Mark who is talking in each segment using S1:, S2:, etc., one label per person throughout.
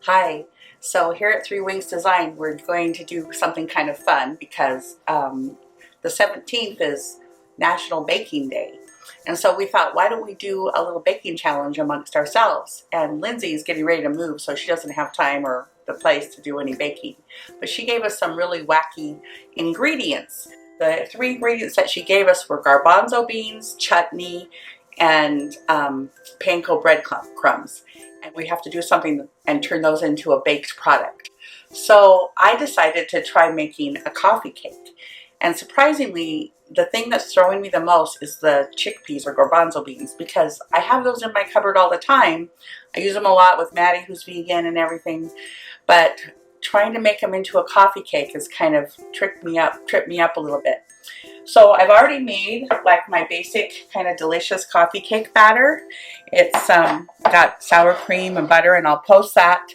S1: Hi, so here at Three Wings Design we're going to do something kind of fun because the 17th is National Baking Day. And so we thought, why don't we do a little baking challenge amongst ourselves? And Lindsey is getting ready to move, so she doesn't have time or the place to do any baking. But she gave us some really wacky ingredients. The three ingredients that she gave us were garbanzo beans, chutney, and panko bread crumbs. And we have to do something and turn those into a baked product. So I decided to try making a coffee cake. And surprisingly, the thing that's throwing me the most is the chickpeas or garbanzo beans, because I have those in my cupboard all the time. I use them a lot with Maddy, who's vegan and everything. But trying to make them into a coffee cake has kind of tripped me up a little bit. So I've already made like my basic kind of delicious coffee cake batter. It's got sour cream and butter, and I'll post that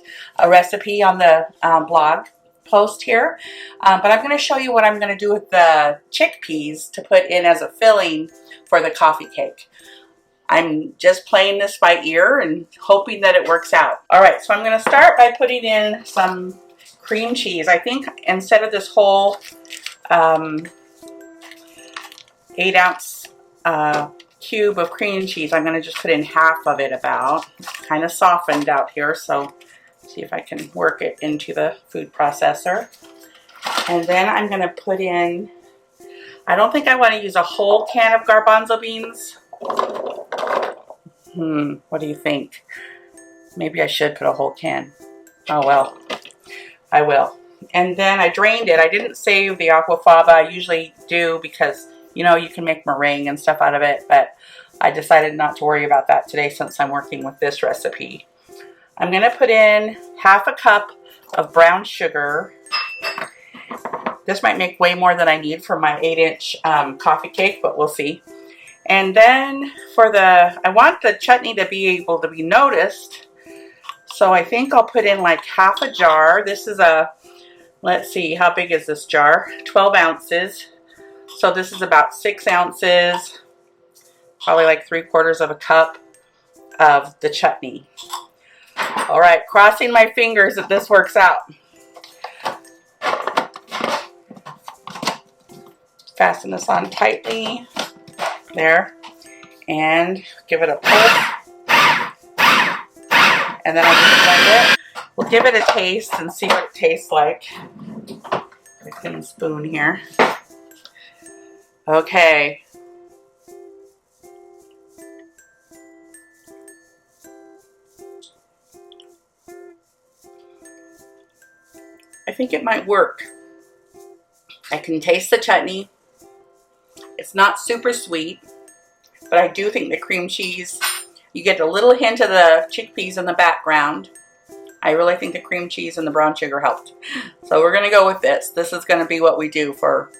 S1: recipe on the blog post here. But I'm going to show you what I'm going to do with the chickpeas to put in as a filling for the coffee cake. I'm just playing this by ear and hoping that it works out. All right, so I'm going to start by putting in some cream cheese. I think instead of this whole 8-ounce cube of cream cheese, I'm going to just put in half of it about. Kind of softened out here, so see if I can work it into the food processor. And then I'm going to put in, I don't think I want to use a whole can of garbanzo beans. What do you think? Maybe I should put a whole can. Oh well, I will. And then I drained it. I didn't save the aquafaba. I usually do because, you know, you can make meringue and stuff out of it, but I decided not to worry about that today since I'm working with this recipe. I'm going to put in half a cup of brown sugar. This might make way more than I need for my 8-inch coffee cake, but we'll see. And then for I want the chutney to be able to be noticed, so I think I'll put in like half a jar. This is let's see, how big is this jar? 12 ounces. So this is about 6 ounces, probably like 3/4 of a cup of the chutney. All right, crossing my fingers that this works out. Fasten this on tightly, there, and give it a pull. And then I'll just blend it. We'll give it a taste and see what it tastes like. Get a clean spoon here. Okay. I think it might work. I can taste the chutney. It's not super sweet, but I do think the cream cheese, you get a little hint of the chickpeas in the background. I really think the cream cheese and the brown sugar helped. So we're going to go with this. This is going to be what we do for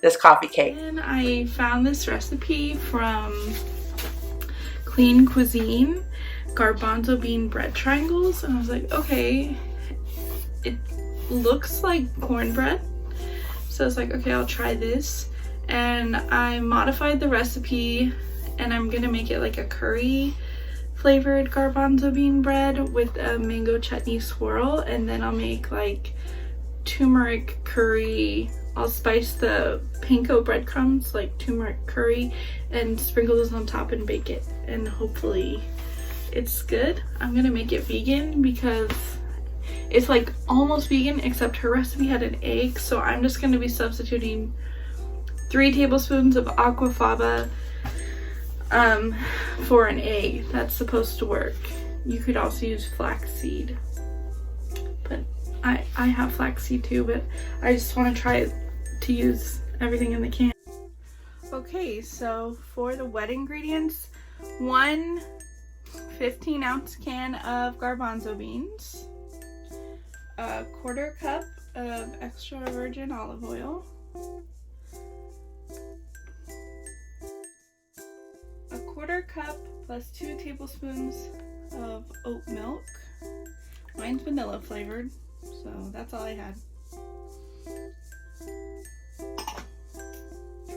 S1: this coffee cake.
S2: And I found this recipe from Clean Cuisine, garbanzo bean bread triangles, and I was like, okay, it looks like cornbread. So I was like, okay, I'll try this. And I modified the recipe, and I'm gonna make it like a curry flavored garbanzo bean bread with a mango chutney swirl, and then I'll make like turmeric curry. I'll spice the panko breadcrumbs like turmeric curry and sprinkle those on top and bake it, and hopefully it's good. I'm gonna make it vegan because it's like almost vegan, except her recipe had an egg, so I'm just gonna be substituting 3 tablespoons of aquafaba for an egg. That's supposed to work. You could also use flaxseed, but I have flaxseed too, but I just want to try to use everything in the can. Okay, so for the wet ingredients, 1 15-ounce can of garbanzo beans, a 1/4 cup of extra virgin olive oil, a 1/4 cup plus 2 tablespoons of oat milk. Mine's vanilla flavored, so that's all I had.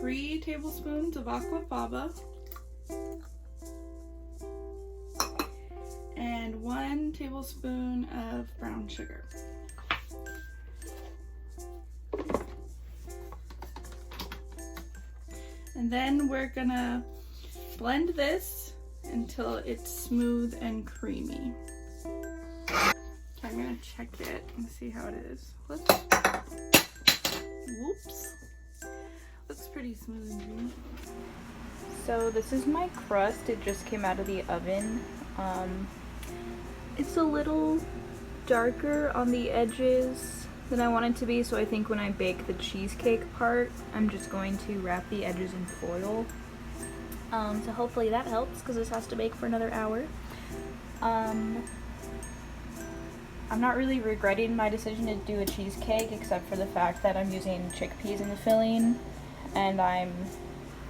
S2: 3 tablespoons of aquafaba and 1 tablespoon of brown sugar. And then we're gonna blend this until it's smooth and creamy. I'm gonna check it and see how it is. Whoops. Looks pretty smooth and creamy.
S3: So this is my crust. It just came out of the oven. It's a little darker on the edges than I want it to be, so I think when I bake the cheesecake part, I'm just going to wrap the edges in foil. So hopefully that helps, because this has to bake for another hour. I'm not really regretting my decision to do a cheesecake, except for the fact that I'm using chickpeas in the filling, and I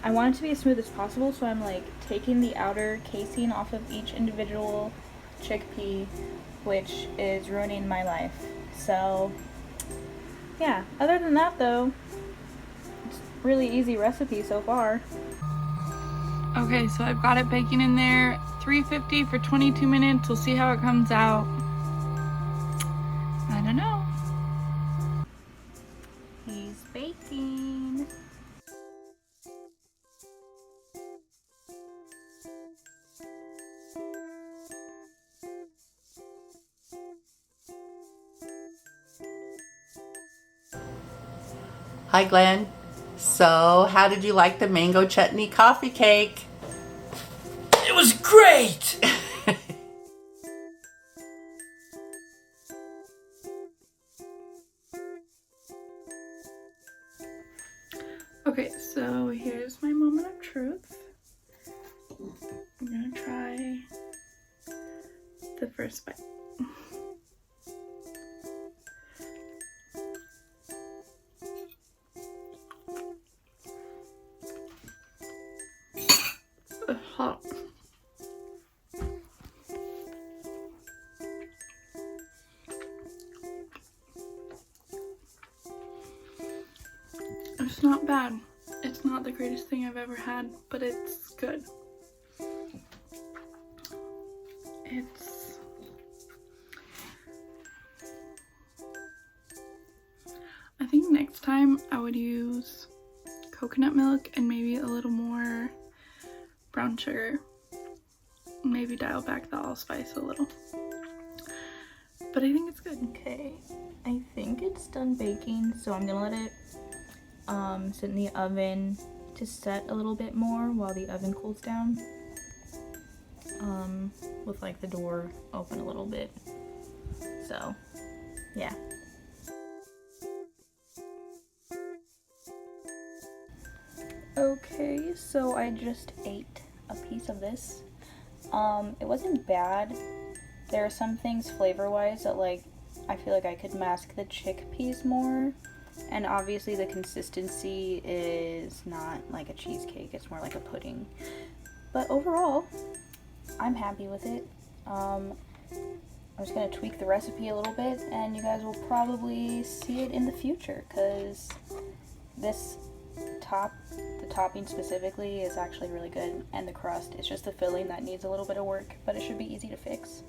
S3: want it to be as smooth as possible, so I'm like taking the outer casing off of each individual chickpea, which is ruining my life. So yeah, other than that though, it's a really easy recipe so far.
S2: Okay, so I've got it baking in there, 350 for 22 minutes. We'll see how it comes out. I don't know.
S3: He's baking.
S1: Hi Glenn. So how did you like the mango chutney coffee cake?
S4: It was great!
S2: Okay, so here's my moment of truth. I'm gonna try the first bite. Hot. It's not bad. It's not the greatest thing I've ever had, but it's good. I think next time I would use coconut milk and maybe a little more brown sugar. Maybe dial back the allspice a little. But I think it's good.
S3: Okay, I think it's done baking, so I'm gonna let it sit in the oven to set a little bit more while the oven cools down. With like the door open a little bit. So, yeah. Okay, so I just ate a piece of this. It wasn't bad. There are some things flavor-wise that like I feel like I could mask the chickpeas more. And obviously the consistency is not like a cheesecake, it's more like a pudding. But overall, I'm happy with it. I'm just gonna tweak the recipe a little bit and you guys will probably see it in the future, because this the topping specifically is actually really good, and the crust, it's just the filling that needs a little bit of work, but it should be easy to fix.